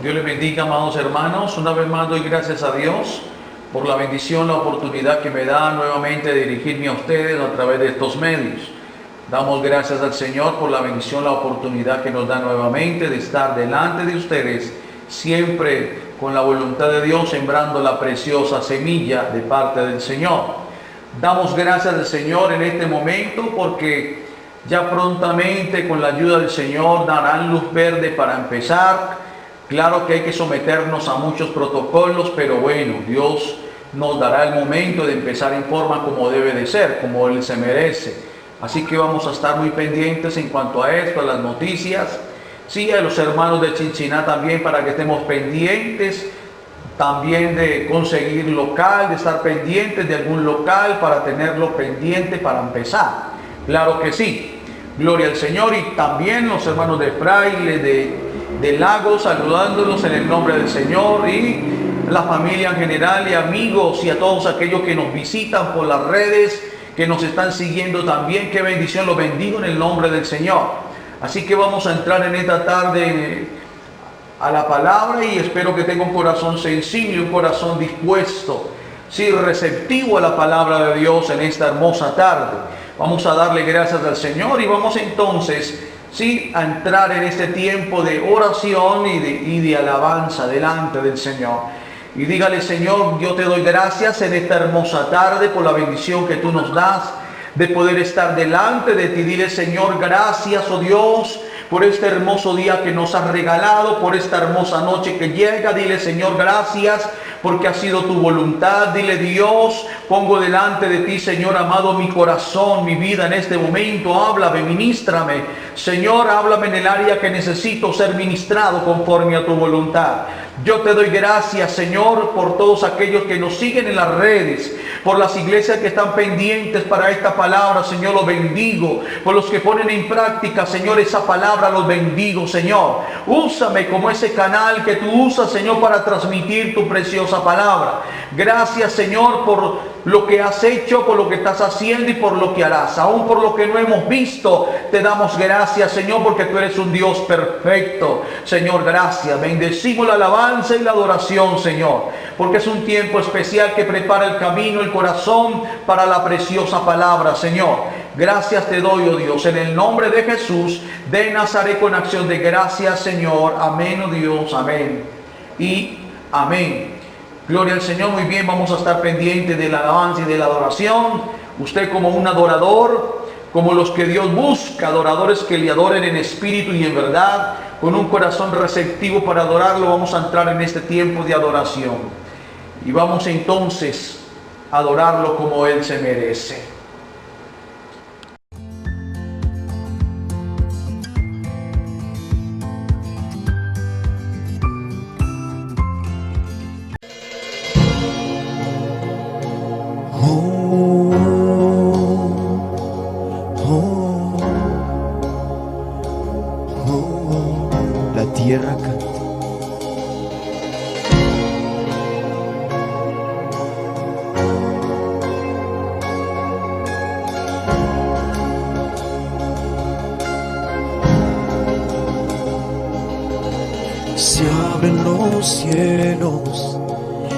Dios les bendiga, amados hermanos. Una vez más doy gracias a Dios por la bendición, la oportunidad que me da nuevamente de dirigirme a ustedes a través de estos medios. Damos gracias al Señor por la bendición, la oportunidad que nos da nuevamente de estar delante de ustedes, siempre con la voluntad de Dios, sembrando la preciosa semilla de parte del Señor. Damos gracias al Señor en este momento porque ya prontamente, con la ayuda del Señor, darán luz verde para empezar. Claro que hay que someternos a muchos protocolos, pero bueno, Dios nos dará el momento de empezar en forma como debe de ser, como Él se merece. Así que vamos a estar muy pendientes en cuanto a esto, a las noticias. Sí, a los hermanos de Chinchiná también, para que estemos pendientes también de conseguir local, de estar pendientes de algún local para tenerlo pendiente para empezar. Claro que sí. Gloria al Señor. Y también los hermanos de Fraile, de Lagos, saludándolos en el nombre del Señor, y la familia en general y amigos y a todos aquellos que nos visitan por las redes, que nos están siguiendo también. Qué bendición, los bendigo en el nombre del Señor. Así que vamos a entrar en esta tarde a la palabra y espero que tenga un corazón sensible, un corazón dispuesto, sí, receptivo a la palabra de Dios en esta hermosa tarde. Vamos a darle gracias al Señor y vamos entonces, sí, a entrar en este tiempo de oración y de alabanza delante del Señor. Y dígale: Señor, yo te doy gracias en esta hermosa tarde por la bendición que tú nos das de poder estar delante de ti. Dile: Señor, gracias, oh Dios, por este hermoso día que nos has regalado, por esta hermosa noche que llega. Dile: Señor, gracias porque ha sido tu voluntad. Dile: Dios, pongo delante de ti, Señor amado, mi corazón, mi vida en este momento. Háblame, ministrame. Señor, háblame en el área que necesito ser ministrado conforme a tu voluntad. Yo te doy gracias, Señor, por todos aquellos que nos siguen en las redes, por las iglesias que están pendientes para esta palabra, Señor, los bendigo. Por los que ponen en práctica, Señor, esa palabra, los bendigo, Señor. Úsame como ese canal que tú usas, Señor, para transmitir tu preciosa palabra. Gracias, Señor, por lo que has hecho, por lo que estás haciendo y por lo que harás. Aún por lo que no hemos visto, te damos gracias, Señor, porque tú eres un Dios perfecto. Señor, gracias. Bendecimos la alabanza y la adoración, Señor, porque es un tiempo especial que prepara el camino, el corazón para la preciosa palabra, Señor. Gracias te doy, oh Dios, en el nombre de Jesús de Nazaret, con acción de gracias, Señor. Amén, oh Dios, amén y amén. Gloria al Señor. Muy bien, vamos a estar pendientes de la alabanza y de la adoración. Usted como un adorador, como los que Dios busca, adoradores que le adoren en espíritu y en verdad, con un corazón receptivo para adorarlo. Vamos a entrar en este tiempo de adoración y vamos entonces a adorarlo como Él se merece. La tierra canta. Se abren los cielos,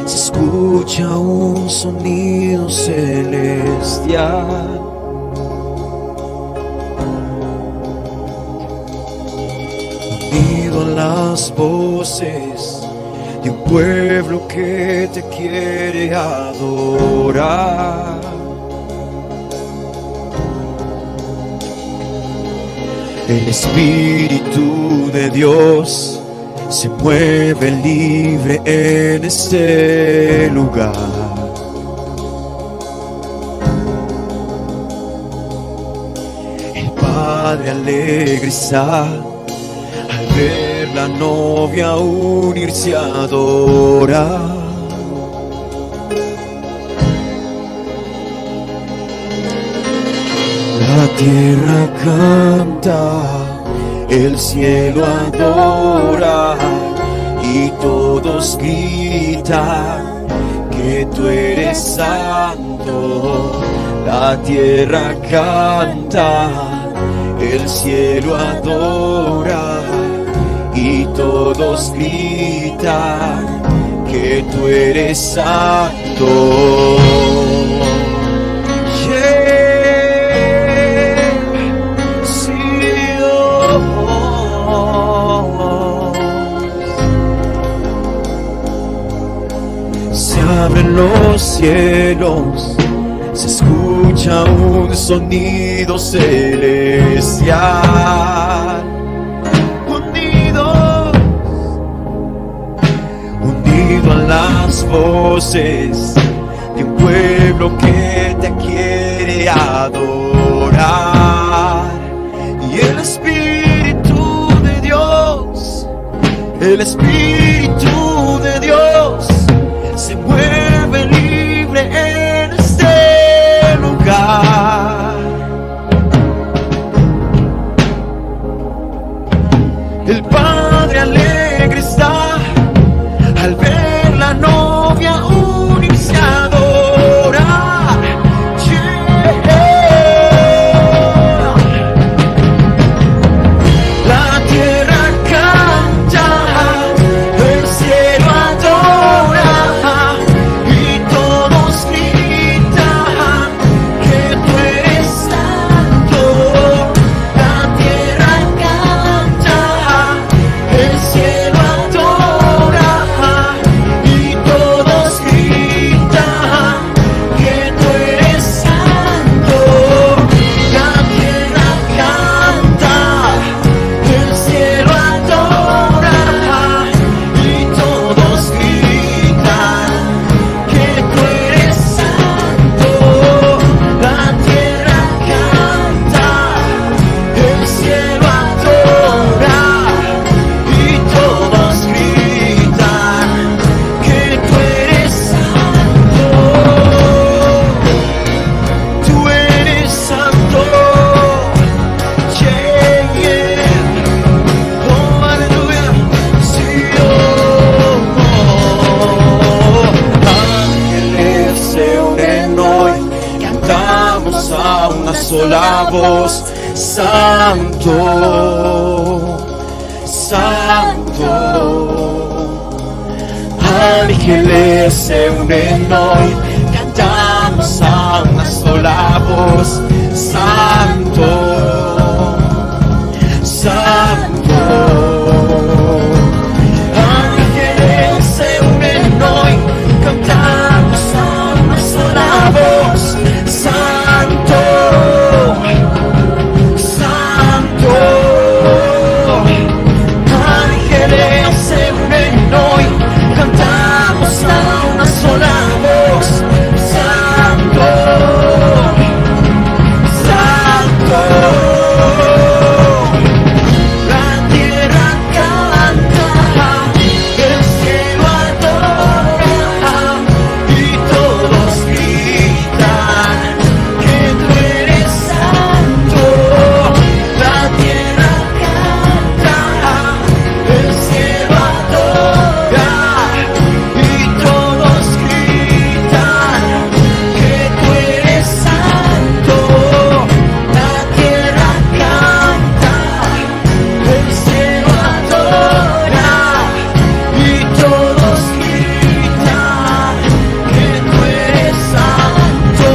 se escucha un sonido celestial. Unido a las voces de un pueblo que te quiere adorar. El Espíritu de Dios se mueve libre en este lugar. El Padre alegre está al ver la novia unirse a adorar. La tierra canta, el cielo adora y todos gritan que tú eres santo. La tierra canta, el cielo adora y y todos gritan que tú eres santo. Se abren los cielos, se escucha un sonido celestial. Unido a las voces de un pueblo que te quiere adorar. Y el Espíritu de Dios, el Espíritu de Dios se mueve libre en este lugar. El Padre alegre está al ver la novia unirse a adorar. Yeah. La tierra canta, el cielo adora y todos gritan que tú eres santo. La tierra canta, el cielo adora y todos gritan que tú eres santo. La tierra canta, el cielo adora y todos gritan que tú eres santo. La tierra canta, el cielo adora y todos gritan que tú eres santo. Tú eres santo. Yeah, yeah. Oh, aleluya. Sí, ángeles se unen hoy, cantamos a una sola voz. Santo, santo. Ángeles se unen hoy, cantamos a una sola voz. Santo, santo. Ángeles se unen hoy, cantamos a una sola voz. Santo, santo. Ángeles se unen hoy, cantamos a una sola voz. Santo, santo. La tierra canta, el cielo adora y todos gritan que tú eres santo. La tierra canta, el cielo adora y todos gritan que tú eres santo. La tierra canta, el cielo adora y todos gritan que tú eres santo.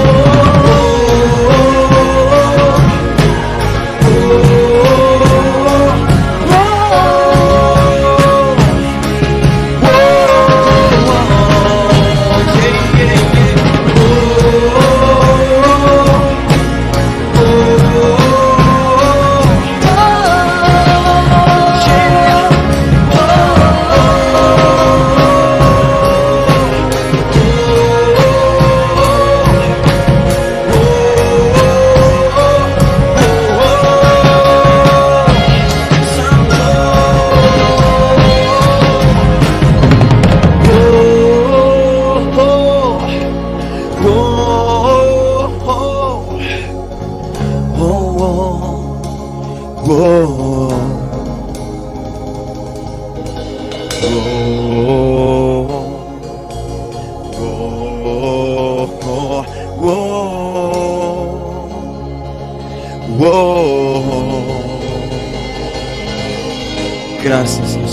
Gracias, Jesús.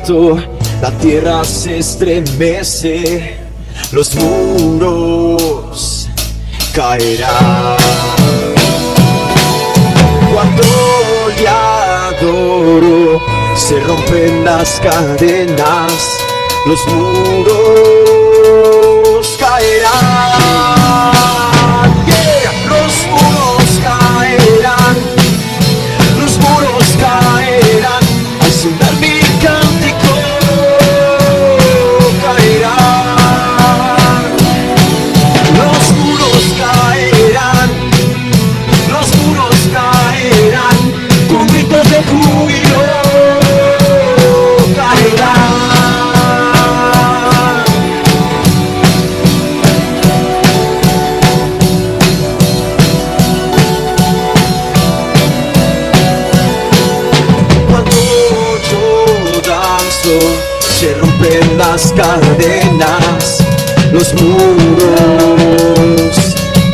canto, la tierra se estremece, los muros caerán. Cuando le adoro, se rompen las cadenas, los muros caerán. Yeah. Los muros caerán, los muros caerán, al sonar mi cántico caerán. Los muros caerán, los muros caerán, con gritos de júbilo caerán. Cuando yo danzo, se rompen las cadenas, los muros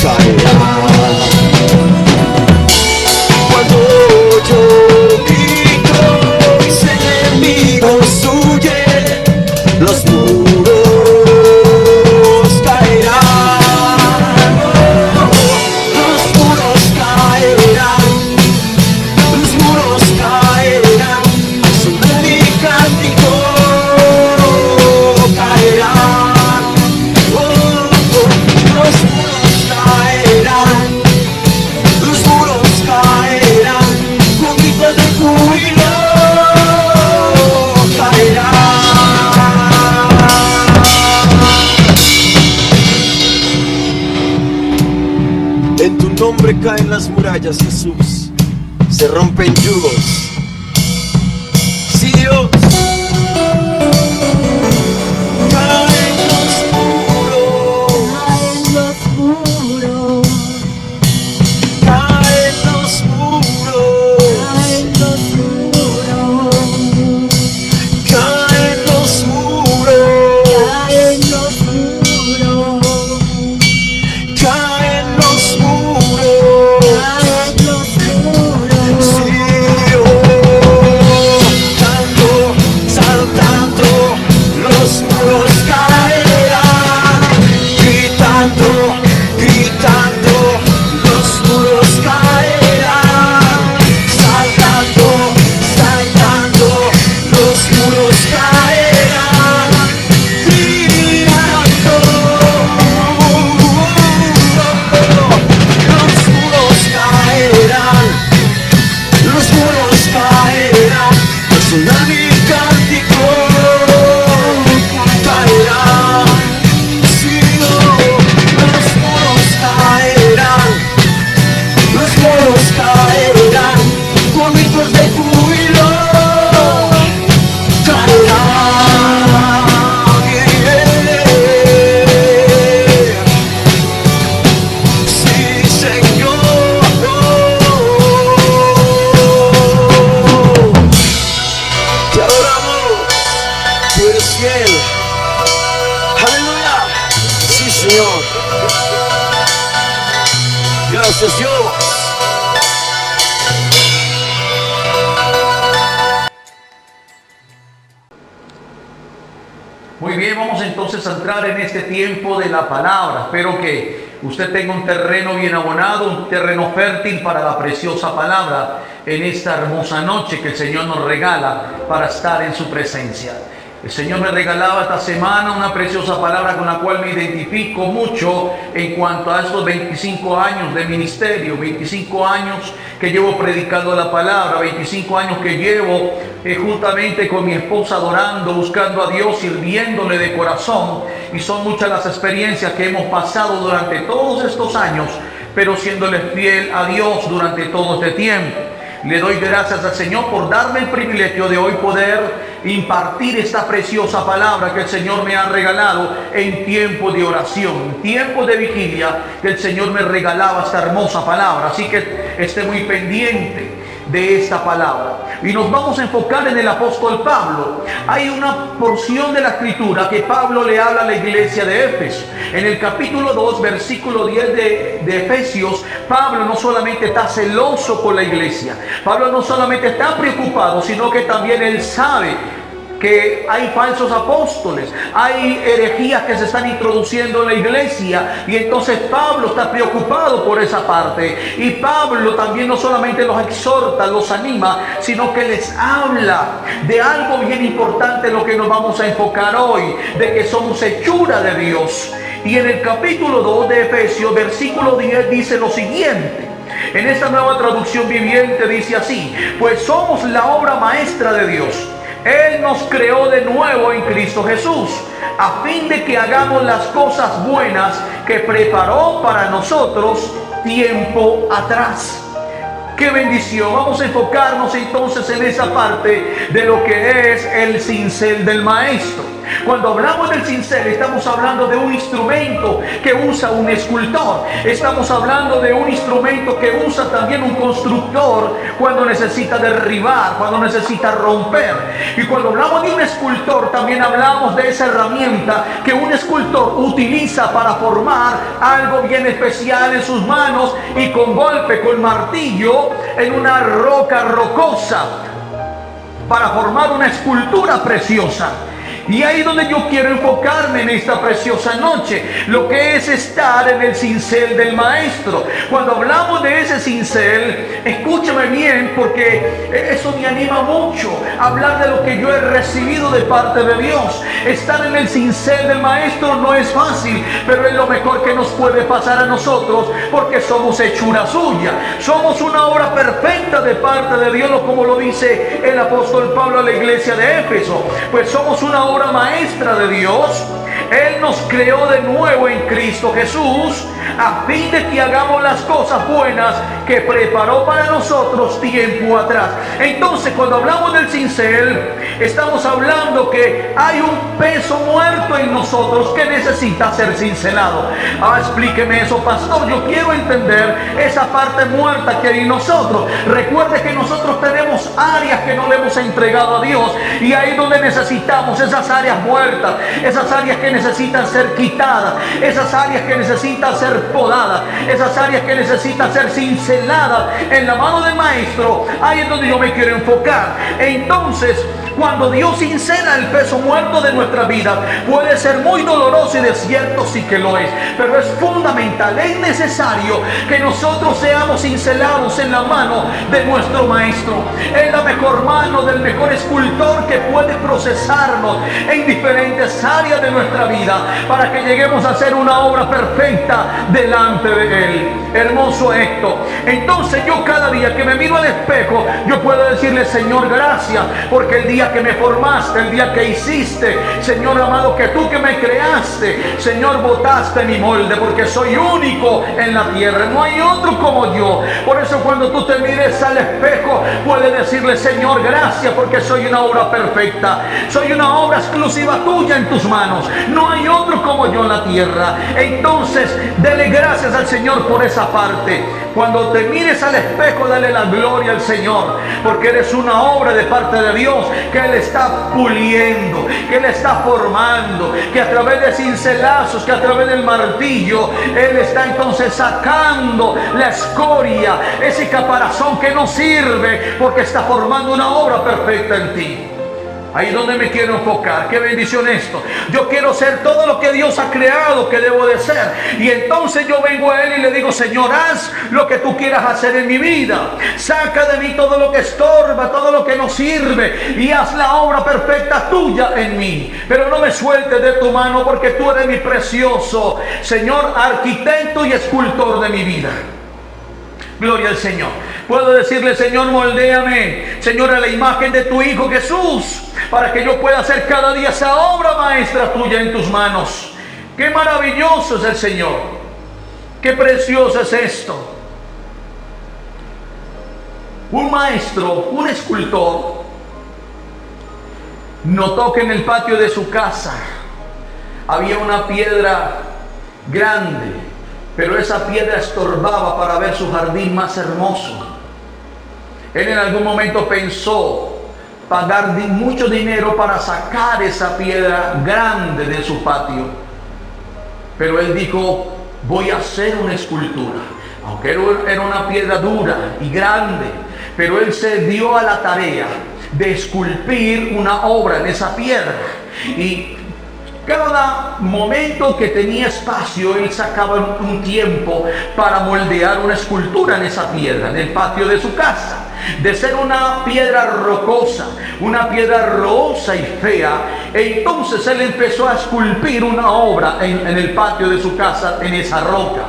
caerán. Cuando yo grito, mis enemigos huyen, los muros caerán. Los muros caerán, los muros caerán, al sonar mi cántico caerán. Los muros caerán, los muros caerán, con gritos de júbilo caerán. En tu nombre caen las murallas, Jesús, se rompen yugos. Sí, Dios. Caen los muros, caen los muros, caen los muros, caen los muros. Sí, cantando, saltando, los muros caerán, gritando, gritando, los muros caerán, saltando, saltando, los muros caerán, gritando, los muros caerán, los muros caerán, al sonar mi cántico caerán. Sí, los muros caerán, los muros caerán, con gritos de júbilo caerán. Sí, Señor. Te adoramos, tú eres fiel. Aleluya. Sí, Señor. Gracias, Dios. Muy bien, vamos entonces a entrar en este tiempo de la palabra. Espero que usted tenga un terreno bien abonado, un terreno fértil para la preciosa palabra en esta hermosa noche que el Señor nos regala para estar en su presencia. El Señor me regalaba esta semana una preciosa palabra con la cual me identifico mucho en cuanto a estos 25 años de ministerio, 25 años que llevo predicando la palabra, 25 años que llevo juntamente con mi esposa adorando, buscando a Dios, sirviéndole de corazón. Y son muchas las experiencias que hemos pasado durante todos estos años, pero siéndole fiel a Dios durante todo este tiempo. Le doy gracias al Señor por darme el privilegio de hoy poder impartir esta preciosa palabra que el Señor me ha regalado en tiempo de oración, en tiempo de vigilia, que el Señor me regalaba esta hermosa palabra. Así que esté muy pendiente de esta palabra. Y nos vamos a enfocar en el apóstol Pablo. Hay una porción de la escritura que Pablo le habla a la iglesia de Éfeso. En el capítulo 2, versículo 10 de Efesios, Pablo no solamente está celoso por la iglesia, Pablo no solamente está preocupado, sino que también él sabe que hay falsos apóstoles, hay herejías que se están introduciendo en la iglesia, y entonces Pablo está preocupado por esa parte. Y Pablo también no solamente los exhorta, los anima, sino que les habla de algo bien importante en lo que nos vamos a enfocar hoy, de que somos hechura de Dios. Y en el capítulo 2 de Efesios, versículo 10, dice lo siguiente. En esta nueva traducción viviente dice así: pues somos la obra maestra de Dios. Él nos creó de nuevo en Cristo Jesús, a fin de que hagamos las cosas buenas que preparó para nosotros tiempo atrás. ¡Qué bendición! Vamos a enfocarnos entonces en esa parte de lo que es el cincel del maestro. Cuando hablamos del cincel, estamos hablando de un instrumento que usa un escultor. Estamos hablando de un instrumento que usa también un constructor cuando necesita derribar, cuando necesita romper. Y cuando hablamos de un escultor, también hablamos de esa herramienta que un escultor utiliza para formar algo bien especial en sus manos, y con golpe, con martillo, en una roca rocosa, para formar una escultura preciosa. Y ahí es donde yo quiero enfocarme en esta preciosa noche, lo que es estar en el cincel del maestro. Cuando hablamos de ese cincel, escúchame bien, porque eso me anima mucho, hablar de lo que yo he recibido de parte de Dios. Estar en el cincel del maestro no es fácil, pero es lo mejor que nos puede pasar a nosotros, porque somos hechura suya. Somos una obra perfecta de parte de Dios, como lo dice el apóstol Pablo a la iglesia de Éfeso. Pues somos una obra maestra de Dios. Él nos creó de nuevo en Cristo Jesús, a fin de que hagamos las cosas buenas que preparó para nosotros tiempo atrás. Entonces, cuando hablamos del cincel, estamos hablando que hay un peso muerto en nosotros que necesita ser cincelado. Explíqueme eso, pastor. Yo quiero entender esa parte muerta que hay en nosotros. Recuerde que nosotros tenemos áreas que no le hemos entregado a Dios, y ahí es donde necesitamos esas áreas muertas, esas áreas que necesitan ser quitadas, esas áreas que necesitan ser podadas, esas áreas que necesitan ser cinceladas en la mano del maestro. Ahí es donde yo me quiero enfocar. Entonces, cuando Dios cincela el peso muerto de nuestra vida, puede ser muy doloroso, y de cierto sí que lo es, pero es fundamental, es necesario que nosotros seamos cincelados en la mano de nuestro maestro. Es la mejor mano del mejor escultor que puede procesarnos en diferentes áreas de nuestra vida, para que lleguemos a ser una obra perfecta delante de Él. Hermoso esto. Entonces, yo cada día que me miro al espejo, yo puedo decirle: Señor, gracias, porque el día que me formaste, el día que hiciste, Señor amado, que tú que me creaste, Señor, botaste mi molde, porque soy único en la tierra, no hay otro como yo. Por eso, cuando tú te mires al espejo, puedes decirle: Señor, gracias, porque soy una obra perfecta, soy una obra exclusiva tuya en tus manos, no hay otro como yo en la tierra. Entonces, dele gracias al Señor por esa parte. Cuando te mires al espejo, dale la gloria al Señor, porque eres una obra de parte de Dios, que Él está puliendo, que Él está formando, que a través de cincelazos, que a través del martillo, Él está entonces sacando la escoria, ese caparazón que no sirve, porque está formando una obra perfecta en ti. Ahí es donde me quiero enfocar. Qué bendición esto. Yo quiero ser todo lo que Dios ha creado que debo de ser. Y entonces yo vengo a Él y le digo: Señor, haz lo que tú quieras hacer en mi vida. Saca de mí todo lo que estorba, todo lo que no sirve, y haz la obra perfecta tuya en mí. Pero no me sueltes de tu mano, porque tú eres mi precioso Señor, arquitecto y escultor de mi vida. Gloria al Señor. Puedo decirle: Señor, moldéame, Señor, a la imagen de tu Hijo Jesús, para que yo pueda hacer cada día esa obra maestra tuya en tus manos. Qué maravilloso es el Señor. Qué precioso es esto. Un maestro, un escultor, notó que en el patio de su casa había una piedra grande, pero esa piedra estorbaba para ver su jardín más hermoso. Él en algún momento pensó pagar mucho dinero para sacar esa piedra grande de su patio, pero él dijo: voy a hacer una escultura. Aunque era una piedra dura y grande, pero él se dio a la tarea de esculpir una obra en esa piedra. Y cada momento que tenía espacio, él sacaba un tiempo para moldear una escultura en esa piedra, en el patio de su casa. De ser una piedra rocosa, una piedra rosa y fea, entonces él empezó a esculpir una obra en el patio de su casa, en esa roca.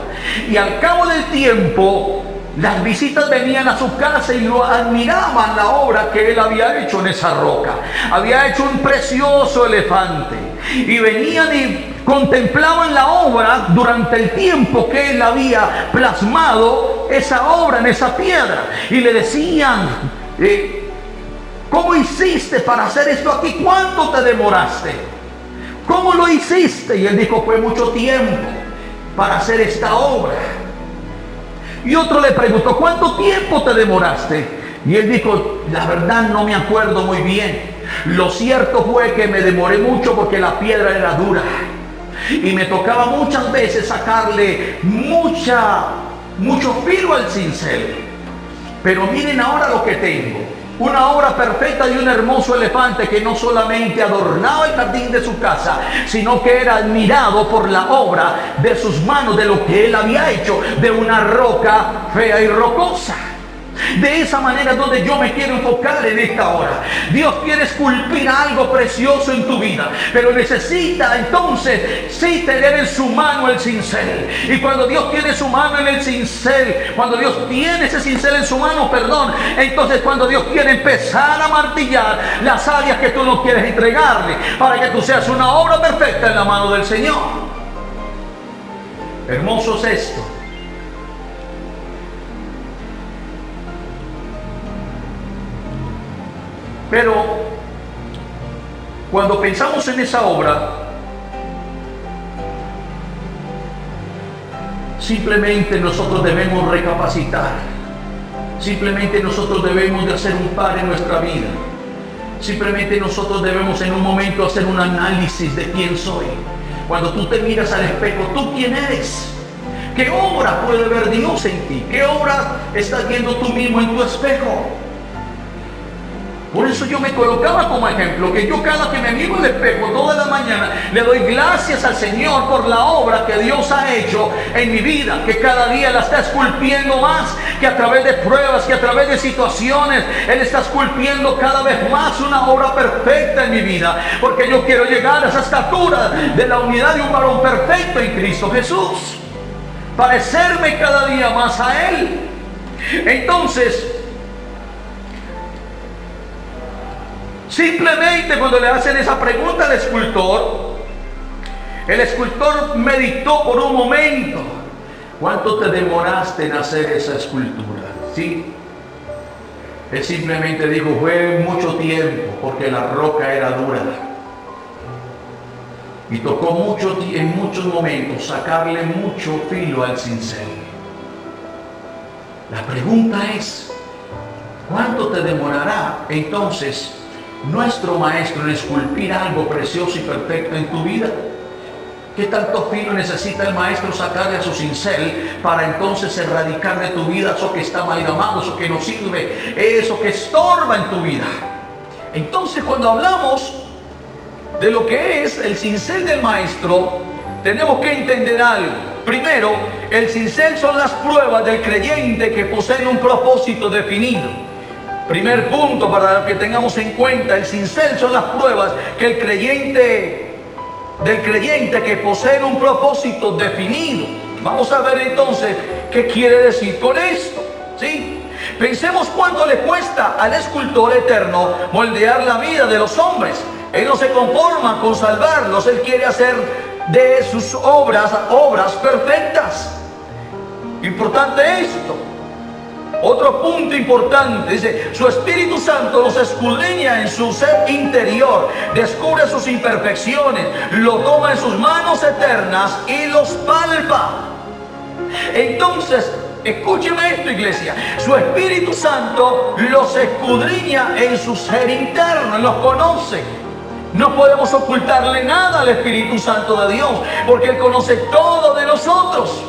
Y al cabo del tiempo, las visitas venían a su casa y lo admiraban la obra que él había hecho en esa roca. Había hecho un precioso elefante. Y venían y contemplaban la obra durante el tiempo que él había plasmado esa obra en esa piedra. Y le decían, ¿cómo hiciste para hacer esto aquí? ¿Cuánto te demoraste? ¿Cómo lo hiciste? Y él dijo, fue mucho tiempo para hacer esta obra. Y otro le preguntó, ¿cuánto tiempo te demoraste? Y él dijo, la verdad no me acuerdo muy bien. Lo cierto fue que me demoré mucho porque la piedra era dura. Y me tocaba muchas veces sacarle mucho filo al cincel. Pero miren ahora lo que tengo. Una obra perfecta de un hermoso elefante que no solamente adornaba el jardín de su casa, sino que era admirado por la obra de sus manos, de lo que él había hecho, de una roca fea y rocosa. De esa manera es donde yo me quiero enfocar en esta hora. Dios quiere esculpir algo precioso en tu vida, pero necesita entonces sí tener en su mano el cincel. Y cuando Dios tiene su mano en el cincel, cuando Dios tiene ese cincel en su mano, entonces cuando Dios quiere empezar a martillar las áreas que tú no quieres entregarle, para que tú seas una obra perfecta en la mano del Señor. Hermoso es esto. Pero cuando pensamos en esa obra, simplemente nosotros debemos recapacitar. Simplemente nosotros debemos de hacer un par en nuestra vida. Simplemente nosotros debemos en un momento hacer un análisis de quién soy. Cuando tú te miras al espejo, ¿tú quién eres? ¿Qué obra puede ver Dios en ti? ¿Qué obra estás viendo tú mismo en tu espejo? Por eso yo me colocaba como ejemplo, que yo cada que me miro al espejo toda la mañana, le doy gracias al Señor por la obra que Dios ha hecho en mi vida, que cada día la está esculpiendo más, que a través de pruebas, que a través de situaciones, Él está esculpiendo cada vez más una obra perfecta en mi vida, porque yo quiero llegar a esa estatura de la unidad de un varón perfecto en Cristo Jesús, parecerme cada día más a Él. Entonces, simplemente cuando le hacen esa pregunta al escultor, el escultor meditó por un momento. ¿Cuánto te demoraste en hacer esa escultura? ¿Sí? Él simplemente dijo, fue mucho tiempo, porque la roca era dura. Y tocó en muchos momentos sacarle mucho filo al cincel. La pregunta es, ¿cuánto te demorará entonces nuestro maestro en esculpir algo precioso y perfecto en tu vida? ¿Qué tanto filo necesita el maestro sacarle a su cincel para entonces erradicar de tu vida eso que está amalgamado, eso que no sirve, eso que estorba en tu vida? Entonces, cuando hablamos de lo que es el cincel del maestro, tenemos que entender algo. Primero, el cincel son las pruebas del creyente que poseen un propósito definido. Primer punto para que tengamos en cuenta, el cincel son las pruebas que del creyente que posee un propósito definido. Vamos a ver entonces qué quiere decir con esto, ¿sí? Pensemos cuánto le cuesta al escultor eterno moldear la vida de los hombres. Él no se conforma con salvarlos, Él quiere hacer de sus obras perfectas. Importante esto. Otro punto importante, dice, su Espíritu Santo los escudriña en su ser interior, descubre sus imperfecciones, lo toma en sus manos eternas y los palpa. Entonces, escúcheme esto, iglesia, su Espíritu Santo los escudriña en su ser interno, los conoce. No podemos ocultarle nada al Espíritu Santo de Dios, porque Él conoce todo de nosotros.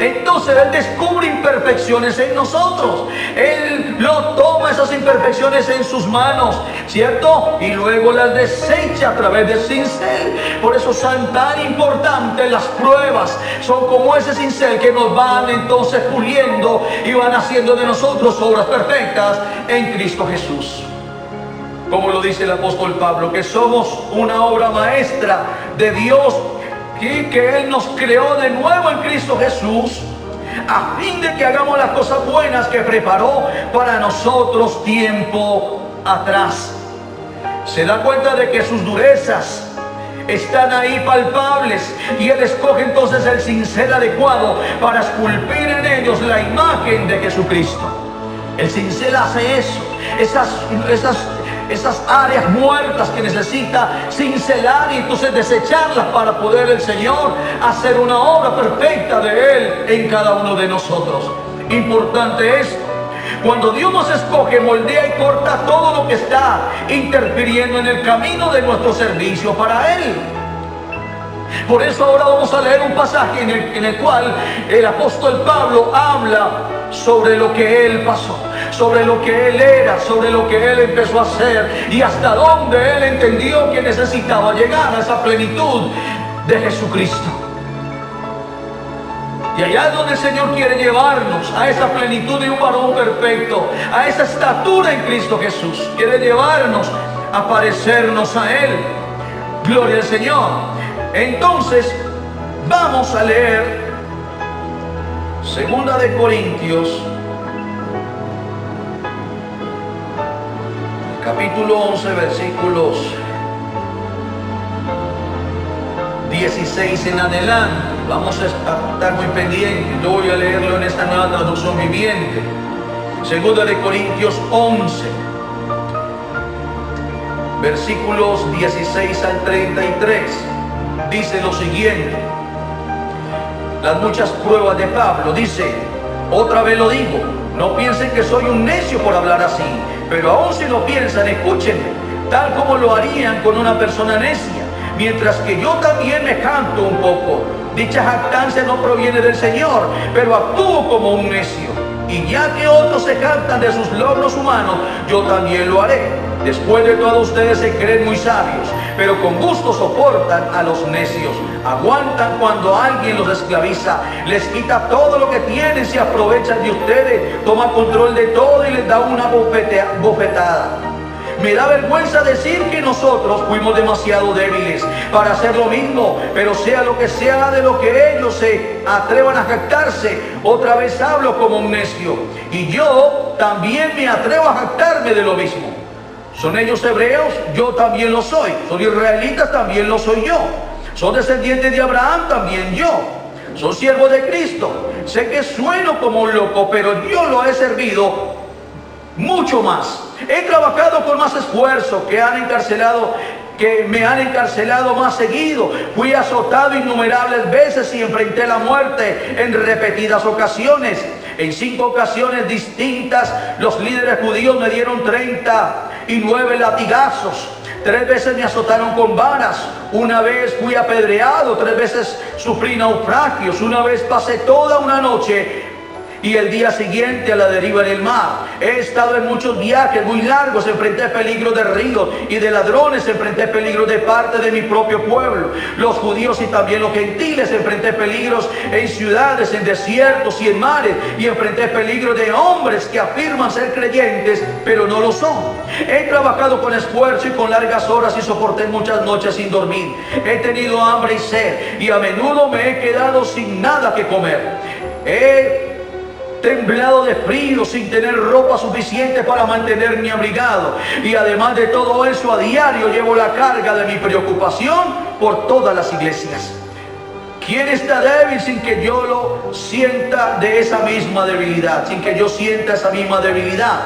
Entonces Él descubre imperfecciones en nosotros. Él lo toma esas imperfecciones en sus manos, ¿cierto? Y luego las desecha a través del cincel. Por eso son tan importantes las pruebas. Son como ese cincel que nos van entonces puliendo y van haciendo de nosotros obras perfectas en Cristo Jesús. Como lo dice el apóstol Pablo, que somos una obra maestra de Dios y que Él nos creó de nuevo en Cristo Jesús a fin de que hagamos las cosas buenas que preparó para nosotros tiempo atrás. Se da cuenta de que sus durezas están ahí palpables y Él escoge entonces el cincel adecuado para esculpir en ellos la imagen de Jesucristo. El cincel hace eso, esas áreas muertas que necesita cincelar y entonces desecharlas para poder el Señor hacer una obra perfecta de Él en cada uno de nosotros. Importante esto. Cuando Dios nos escoge, moldea y corta todo lo que está interfiriendo en el camino de nuestro servicio para Él. Por eso ahora vamos a leer un pasaje en el cual el apóstol Pablo habla sobre lo que él pasó, sobre lo que él era, sobre lo que él empezó a hacer y hasta dónde él entendió que necesitaba llegar a esa plenitud de Jesucristo. Y allá es donde el Señor quiere llevarnos, a esa plenitud de un varón perfecto, a esa estatura en Cristo Jesús. Quiere llevarnos a parecernos a Él. Gloria al Señor. Entonces, vamos a leer 2 de Corintios, capítulo 11, versículos 16 en adelante. Vamos a estar muy pendientes. Yo voy a leerlo en esta nueva traducción viviente. 2 de Corintios 11, versículos 16 al 33. Dice lo siguiente: las muchas pruebas de Pablo. Dice, otra vez lo digo, no piensen que soy un necio por hablar así, pero aún si lo piensan, escúchenme, tal como lo harían con una persona necia, mientras que yo también me jacto un poco. Dicha jactancia no proviene del Señor, pero actúo como un necio. Y ya que otros se jactan de sus logros humanos, yo también lo haré. Después de todo, ustedes se creen muy sabios, pero con gusto soportan a los necios. Aguantan cuando alguien los esclaviza, les quita todo lo que tienen, se aprovechan de ustedes, toma control de todo y les da una bofetada. Me da vergüenza decir que nosotros fuimos demasiado débiles para hacer lo mismo, pero sea lo que sea de lo que ellos se atrevan a jactarse, otra vez hablo como un necio. Y yo también me atrevo a jactarme de lo mismo. ¿Son ellos hebreos? Yo también lo soy. ¿Son israelitas? También lo soy yo. ¿Son descendientes de Abraham? También yo. ¿Son siervos de Cristo? Sé que sueno como un loco, pero yo lo he servido mucho más. He trabajado con más esfuerzo, que me han encarcelado más seguido. Fui azotado innumerables veces y enfrenté la muerte en repetidas ocasiones. En 5 ocasiones distintas, los líderes judíos me dieron 39 latigazos. 3 veces me azotaron con varas. Una vez fui apedreado. 3 veces sufrí naufragios. Una vez pasé toda una noche y el día siguiente a la deriva en el mar. He estado en muchos viajes muy largos, enfrenté peligros de ríos y de ladrones, enfrenté peligros de parte de mi propio pueblo, los judíos y también los gentiles, enfrenté peligros en ciudades, en desiertos y en mares, y enfrenté peligros de hombres que afirman ser creyentes, pero no lo son. He trabajado con esfuerzo y con largas horas y soporté muchas noches sin dormir. He tenido hambre y sed y a menudo me he quedado sin nada que comer. He temblado de frío sin tener ropa suficiente para mantenerme abrigado, y además de todo eso, a diario llevo la carga de mi preocupación por todas las iglesias. ¿Quién está débil sin que yo lo sienta de esa misma debilidad? Sin que yo sienta esa misma debilidad.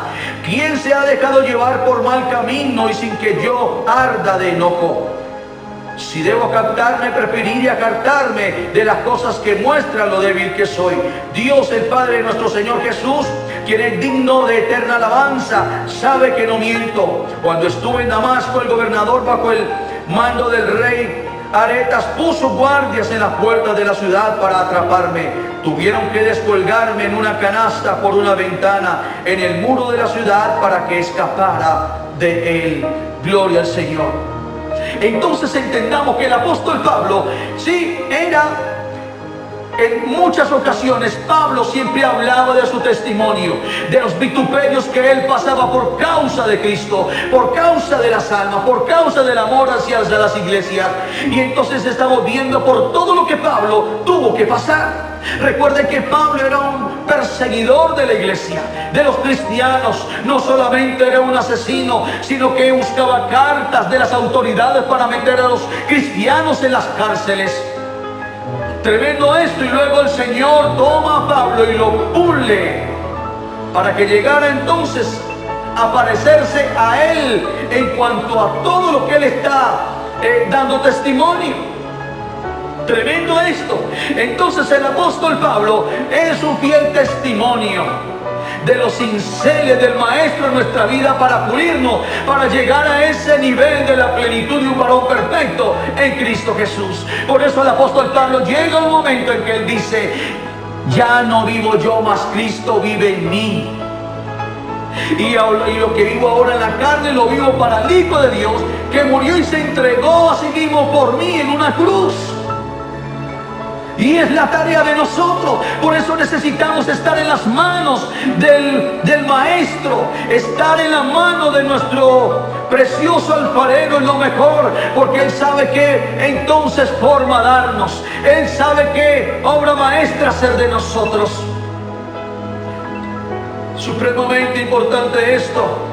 ¿Quién se ha dejado llevar por mal camino y sin que yo arda de enojo? Si debo jactarme, preferiría jactarme de las cosas que muestran lo débil que soy. Dios, el Padre de nuestro Señor Jesús, quien es digno de eterna alabanza, sabe que no miento. Cuando estuve en Damasco, el gobernador, bajo el mando del rey Aretas, puso guardias en las puertas de la ciudad para atraparme. Tuvieron que descolgarme en una canasta por una ventana en el muro de la ciudad para que escapara de él. Gloria al Señor. Entonces entendamos que el apóstol Pablo, sí, era... En muchas ocasiones Pablo siempre hablaba de su testimonio, de los vituperios que él pasaba por causa de Cristo, por causa de las almas, por causa del amor hacia las iglesias. Y entonces estamos viendo por todo lo que Pablo tuvo que pasar. Recuerden que Pablo era un perseguidor de la iglesia, de los cristianos. No solamente era un asesino, sino que buscaba cartas de las autoridades para meter a los cristianos en las cárceles. Tremendo esto. Y luego el Señor toma a Pablo y lo pule para que llegara entonces a parecerse a él en cuanto a todo lo que él está dando testimonio. Tremendo esto. Entonces el apóstol Pablo es un fiel testimonio de los cinceles del Maestro en nuestra vida para pulirnos, para llegar a ese nivel de la plenitud de un varón perfecto en Cristo Jesús. Por eso el apóstol Pablo llega un momento en que él dice: ya no vivo yo, mas Cristo vive en mí. Y lo que vivo ahora en la carne lo vivo para el Hijo de Dios, que murió y se entregó a sí mismo por mí en una cruz. Y es la tarea de nosotros. Por eso necesitamos estar en las manos del Maestro, estar en la mano de nuestro precioso alfarero es lo mejor, porque Él sabe qué entonces forma darnos. Él sabe qué obra maestra hacer de nosotros. Supremamente importante esto.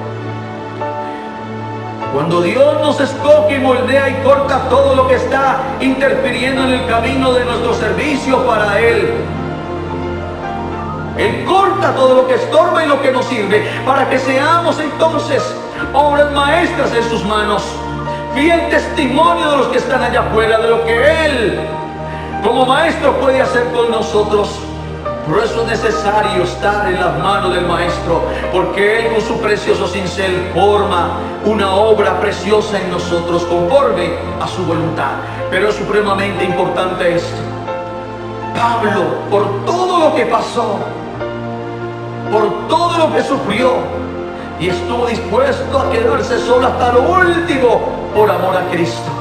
Cuando Dios nos escoge y moldea y corta todo lo que está interfiriendo en el camino de nuestro servicio para Él, Él corta todo lo que estorba y lo que nos sirve, para que seamos entonces obras maestras en sus manos, fiel testimonio de los que están allá afuera, de lo que Él como Maestro puede hacer con nosotros. Por eso es necesario estar en las manos del Maestro, porque Él con su precioso cincel forma una obra preciosa en nosotros conforme a su voluntad. Pero es supremamente importante esto. Pablo, por todo lo que pasó, por todo lo que sufrió, y estuvo dispuesto a quedarse solo hasta lo último por amor a Cristo.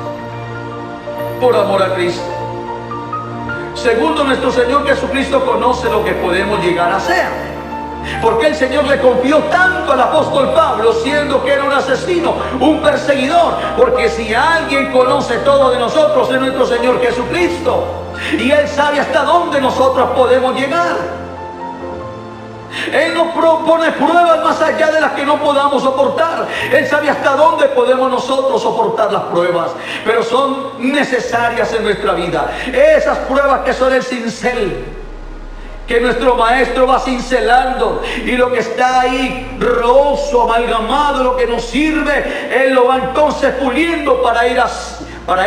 Por amor a Cristo. Segundo, nuestro Señor Jesucristo conoce lo que podemos llegar a ser. Porque el Señor le confió tanto al apóstol Pablo, siendo que era un asesino, un perseguidor. Porque si alguien conoce todo de nosotros, es nuestro Señor Jesucristo. Y Él sabe hasta dónde nosotros podemos llegar. Él nos propone pruebas más allá de las que no podamos soportar. Él sabe hasta dónde podemos nosotros soportar las pruebas, pero son necesarias en nuestra vida. Esas pruebas que son el cincel, que nuestro Maestro va cincelando, y lo que está ahí roso, amalgamado, lo que nos sirve, Él lo va entonces puliendo para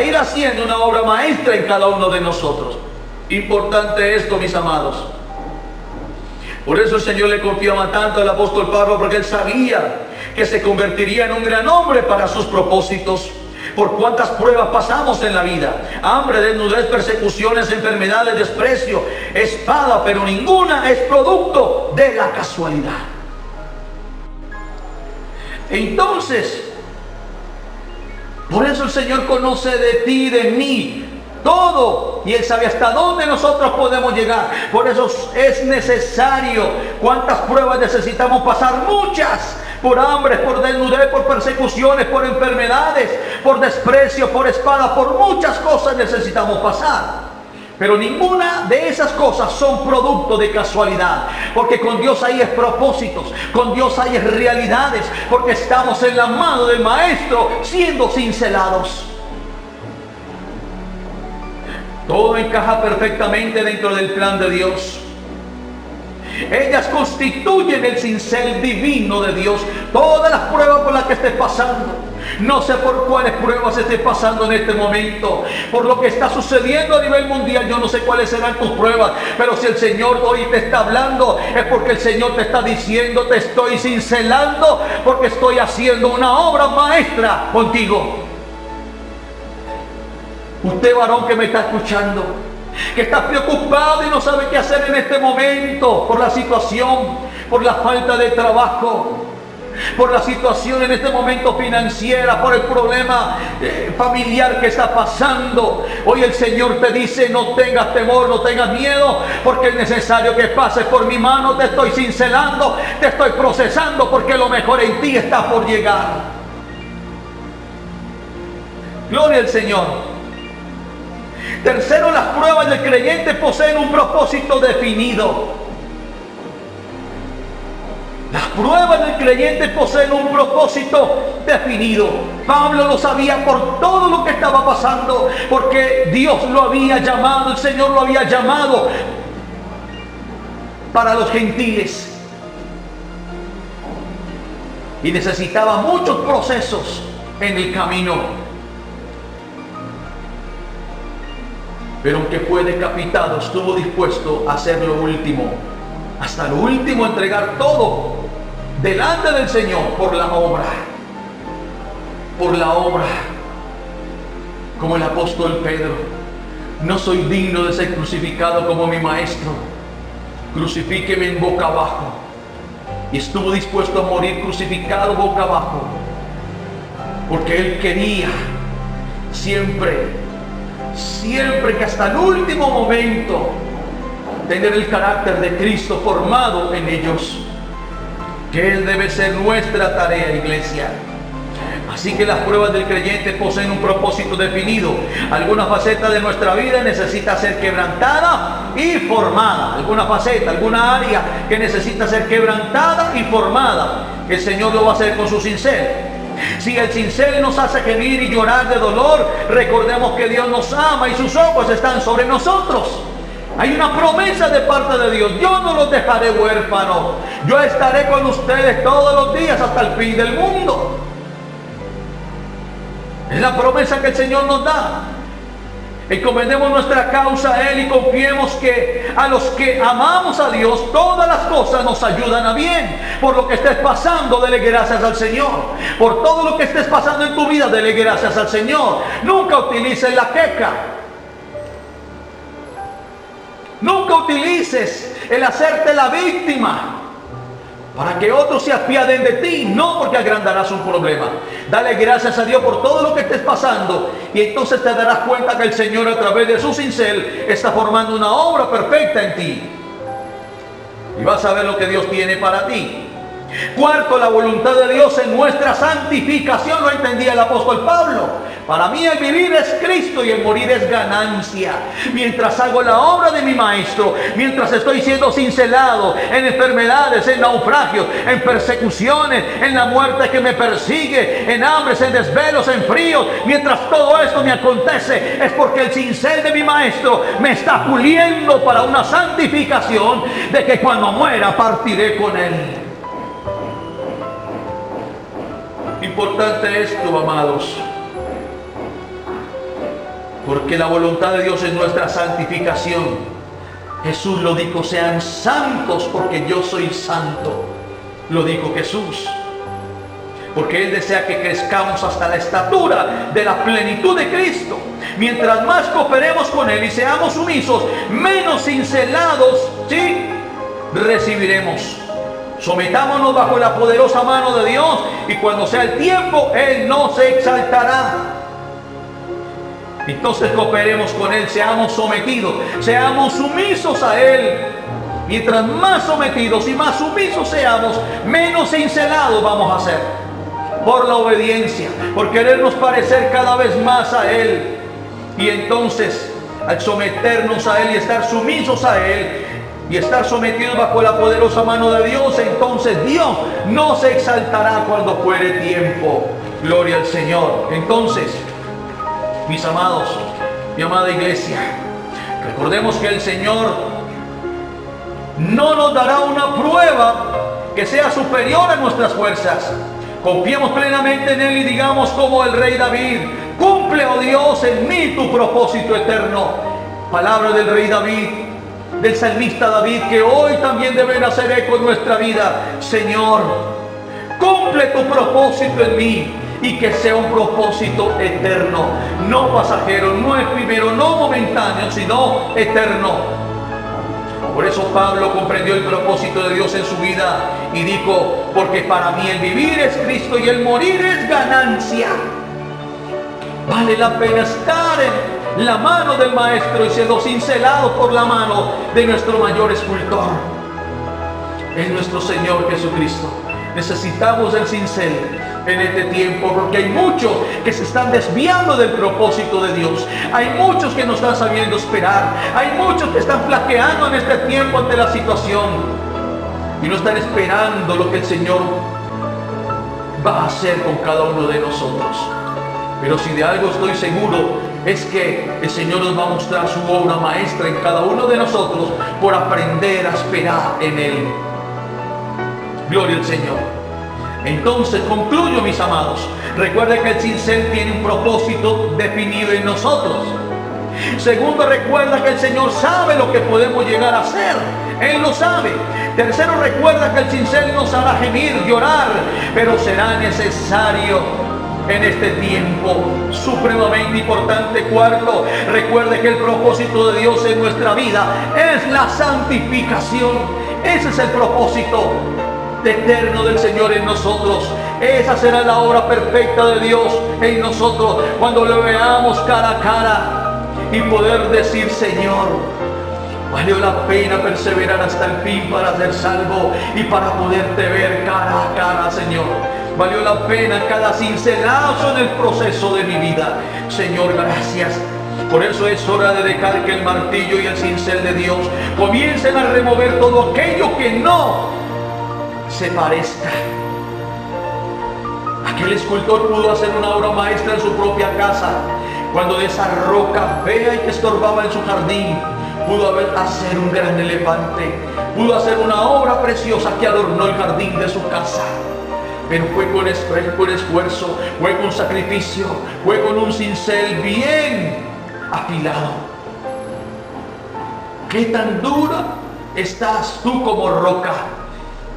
ir haciendo una obra maestra en cada uno de nosotros. Importante esto, mis amados. Por eso el Señor le confiaba tanto al apóstol Pablo, porque Él sabía que se convertiría en un gran hombre para sus propósitos. Por cuántas pruebas pasamos en la vida: hambre, desnudez, persecuciones, enfermedades, desprecio, espada, pero ninguna es producto de la casualidad. Entonces, por eso el Señor conoce de ti y de mí todo, y Él sabe hasta dónde nosotros podemos llegar. Por eso es necesario. ¿Cuántas pruebas necesitamos pasar? Muchas. Por hambre, por desnudez, por persecuciones, por enfermedades, por desprecio, por espada, por muchas cosas necesitamos pasar. Pero ninguna de esas cosas son producto de casualidad, porque con Dios hay propósitos, con Dios hay realidades, porque estamos en la mano del Maestro siendo cincelados. Todo encaja perfectamente dentro del plan de Dios. Ellas constituyen el cincel divino de Dios. Todas las pruebas por las que estés pasando, No sé por cuáles pruebas estés pasando en este momento, por lo que está sucediendo a nivel mundial. Yo no sé cuáles serán tus pruebas, pero si el Señor hoy te está hablando, es porque el Señor te está diciendo: te estoy cincelando, porque estoy haciendo una obra maestra contigo. Usted, varón que me está escuchando, que está preocupado y no sabe qué hacer en este momento por la situación, por la falta de trabajo, por la situación en este momento financiera, por el problema familiar que está pasando. Hoy el Señor te dice: no tengas temor, no tengas miedo, porque es necesario que pases por mi mano. Te estoy cincelando, te estoy procesando, porque lo mejor en ti está por llegar. Gloria al Señor. Tercero, las pruebas del creyente poseen un propósito definido. Las pruebas del creyente poseen un propósito definido. Pablo lo sabía por todo lo que estaba pasando, porque Dios lo había llamado, el Señor lo había llamado para los gentiles. Y necesitaba muchos procesos en el camino. Pero aunque fue decapitado, estuvo dispuesto a hacer lo último, hasta lo último, entregar todo delante del Señor por la obra. Por la obra. Como el apóstol Pedro: no soy digno de ser crucificado como mi maestro. Crucifíqueme en boca abajo. Y estuvo dispuesto a morir crucificado boca abajo, porque él quería siempre que hasta el último momento tener el carácter de Cristo formado en ellos, que Él debe ser nuestra tarea, iglesia. Así que las pruebas del creyente poseen un propósito definido. Alguna faceta de nuestra vida necesita ser quebrantada y formada. Alguna faceta, alguna área que necesita ser quebrantada y formada. El Señor lo va a hacer con su cincel. Si el cincel nos hace gemir y llorar de dolor, recordemos que Dios nos ama y sus ojos están sobre nosotros. Hay una promesa de parte de Dios: yo no los dejaré huérfanos, yo estaré con ustedes todos los días hasta el fin del mundo. Es la promesa que el Señor nos da. Encomendemos nuestra causa a Él y confiemos que a los que amamos a Dios, todas las cosas nos ayudan a bien. Por lo que estés pasando, dele gracias al Señor. Por todo lo que estés pasando en tu vida, dele gracias al Señor. Nunca utilices la queja. Nunca utilices el hacerte la víctima para que otros se apiaden de ti, no, porque agrandarás un problema. Dale gracias a Dios por todo lo que estés pasando, y entonces te darás cuenta que el Señor, a través de su cincel, está formando una obra perfecta en ti, y vas a ver lo que Dios tiene para ti. Cuarto, la voluntad de Dios en nuestra santificación. Lo entendía el apóstol Pablo: para mí el vivir es Cristo y el morir es ganancia. Mientras hago la obra de mi maestro, mientras estoy siendo cincelado en enfermedades, en naufragios, en persecuciones, en la muerte que me persigue, en hambres, en desvelos, en fríos, mientras todo esto me acontece, es porque el cincel de mi maestro me está puliendo para una santificación, de que cuando muera partiré con él. Importante esto, amados, porque la voluntad de Dios es nuestra santificación. Jesús lo dijo: sean santos porque yo soy santo. Lo dijo Jesús, porque Él desea que crezcamos hasta la estatura de la plenitud de Cristo. Mientras más cooperemos con Él y seamos sumisos, menos cincelados, ¿sí?, recibiremos. Sometámonos bajo la poderosa mano de Dios, y cuando sea el tiempo, Él no se exaltará. Entonces cooperemos con Él, seamos sometidos, seamos sumisos a Él. Mientras más sometidos y más sumisos seamos, menos cincelados vamos a ser. Por la obediencia, por querernos parecer cada vez más a Él. Y entonces, al someternos a Él y estar sumisos a Él, y estar sometidos bajo la poderosa mano de Dios, entonces Dios no se exaltará cuando fuere tiempo. Gloria al Señor. Entonces, mis amados, mi amada iglesia, recordemos que el Señor no nos dará una prueba que sea superior a nuestras fuerzas. Confiemos plenamente en Él y digamos como el rey David: cumple, oh Dios, en mí tu propósito eterno. Palabra del rey David, del salmista David, que hoy también deben hacer eco en nuestra vida. Señor, cumple tu propósito en mí, y que sea un propósito eterno, no pasajero, no efímero, no momentáneo, sino eterno. Por eso Pablo comprendió el propósito de Dios en su vida y dijo: porque para mí el vivir es Cristo y el morir es ganancia. Vale la pena estar en la mano del Maestro y siendo cincelados por la mano de nuestro mayor escultor. Es nuestro Señor Jesucristo. Necesitamos el cincel en este tiempo, porque hay muchos que se están desviando del propósito de Dios. Hay muchos que no están sabiendo esperar. Hay muchos que están flaqueando en este tiempo ante la situación y no están esperando lo que el Señor va a hacer con cada uno de nosotros. Pero si de algo estoy seguro, es que el Señor nos va a mostrar su obra maestra en cada uno de nosotros por aprender a esperar en Él. Gloria al Señor. Entonces concluyo, mis amados. Recuerden que el cincel tiene un propósito definido en nosotros. Segundo, recuerda que el Señor sabe lo que podemos llegar a hacer. Él lo sabe. Tercero, recuerda que el cincel nos hará gemir, llorar, pero será necesario en este tiempo supremamente importante. Cuarto, recuerde que el propósito de Dios en nuestra vida es la santificación. Ese es el propósito eterno del Señor en nosotros. Esa será la obra perfecta de Dios en nosotros cuando lo veamos cara a cara y poder decir: Señor, valió la pena perseverar hasta el fin para ser salvo y para poderte ver cara a cara, Señor. Valió la pena cada cincelazo en el proceso de mi vida. Señor, gracias. Por eso es hora de dejar que el martillo y el cincel de Dios comiencen a remover todo aquello que no se parezca. Aquel escultor pudo hacer una obra maestra en su propia casa, cuando de esa roca fea y que estorbaba en su jardín pudo hacer un gran elefante, pudo hacer una obra preciosa que adornó el jardín de su casa. Pero fue con esfuerzo, fue con sacrificio, fue con un cincel bien afilado. ¿Qué tan dura estás tú como roca?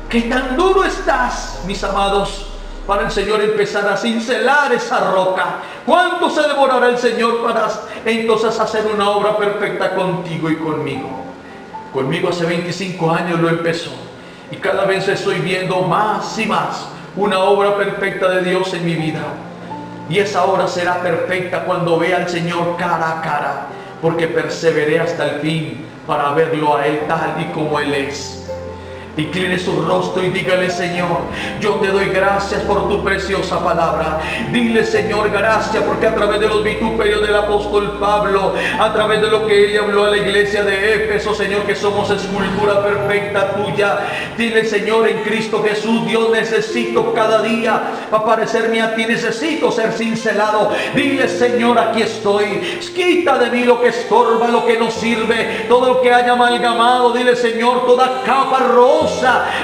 ¿Qué tan duro estás, mis amados, para el Señor empezar a cincelar esa roca? ¿Cuánto se demorará el Señor para entonces hacer una obra perfecta contigo y conmigo? Conmigo hace 25 años lo empezó, y cada vez estoy viendo más y más una obra perfecta de Dios en mi vida. Y esa obra será perfecta cuando vea al Señor cara a cara, porque perseveré hasta el fin para verlo a Él tal y como Él es. Incline su rostro y dígale: Señor, yo te doy gracias por tu preciosa palabra. Dile: Señor, gracias porque a través de los vituperios del apóstol Pablo, a través de lo que él habló a la iglesia de Éfeso, Señor, que somos escultura perfecta tuya. Dile: Señor, en Cristo Jesús, Dios, necesito cada día para parecerme a ti, necesito ser cincelado. Dile: Señor, aquí estoy. Quita de mí lo que estorba, lo que no sirve, todo lo que haya amalgamado. Dile: Señor, toda capa roja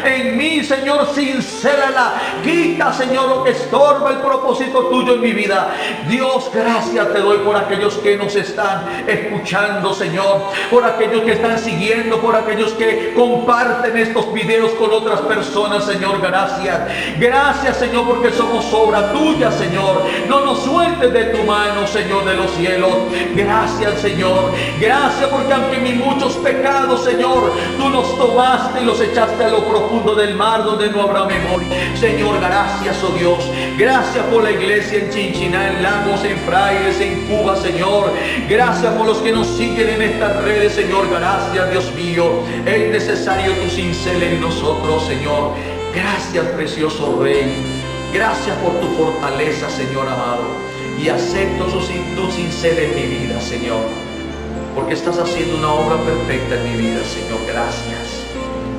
en mí, Señor, cincélala. Quita, Señor, lo que estorba el propósito tuyo en mi vida. Dios, gracias te doy por aquellos que nos están escuchando, Señor, por aquellos que están siguiendo, por aquellos que comparten estos videos con otras personas, Señor. Gracias. Gracias, Señor, porque somos obra tuya, Señor. No nos sueltes de tu mano, Señor, de los cielos. Gracias, Señor. Gracias porque aunque mis muchos pecados, Señor, tú los tomaste y los echaste a lo profundo del mar donde no habrá memoria. Señor, gracias, oh Dios. Gracias por la iglesia en Chinchiná, en Lagos, en Frailes, en Cuba, Señor. Gracias por los que nos siguen en estas redes, Señor. Gracias, Dios mío. Es necesario tu cincel en nosotros, Señor. Gracias, precioso Rey. Gracias por tu fortaleza, Señor amado. Y acepto tu cincel en mi vida, Señor, porque estás haciendo una obra perfecta en mi vida, Señor. Gracias.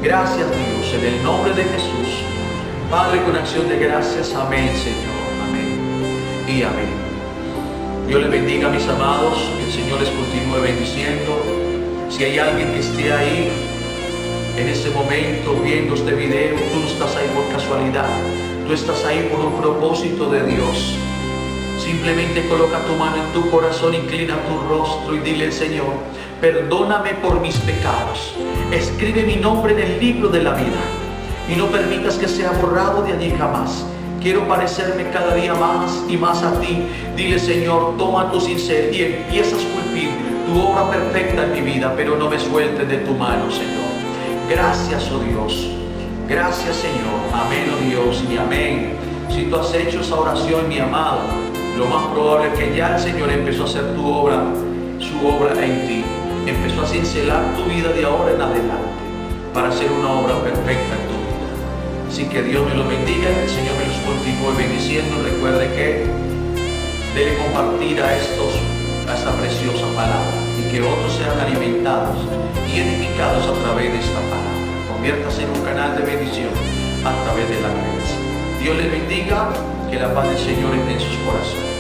Gracias, Dios, en el nombre de Jesús. Padre, con acción de gracias. Amén, Señor. Amén y amén. Dios les bendiga, mis amados. Que el Señor les continúe bendiciendo. Si hay alguien que esté ahí en este momento viendo este video, tú no estás ahí por casualidad. Tú tú estás ahí por un propósito de Dios. Simplemente coloca tu mano en tu corazón, inclina tu rostro y dile al Señor, perdóname por mis pecados. Escribe mi nombre en el libro de la vida y no permitas que sea borrado de allí jamás. Quiero parecerme cada día más y más a ti. Dile, Señor, toma tu cincel y empieza a esculpir tu obra perfecta en mi vida, pero no me sueltes de tu mano, Señor. Gracias, oh Dios. Gracias, Señor. Amén, oh Dios, y amén. Si tú has hecho esa oración, mi amado, lo más probable es que ya el Señor empezó a hacer su obra en ti. Empezó a cincelar tu vida de ahora en adelante para hacer una obra perfecta en tu vida. Así que Dios me los bendiga, el Señor me los continúe bendiciendo. Recuerde que debe compartir a esta preciosa palabra y que otros sean alimentados y edificados a través de esta palabra. Conviértase en un canal de bendición a través de la creencia. Dios les bendiga, que la paz del Señor esté en sus corazones.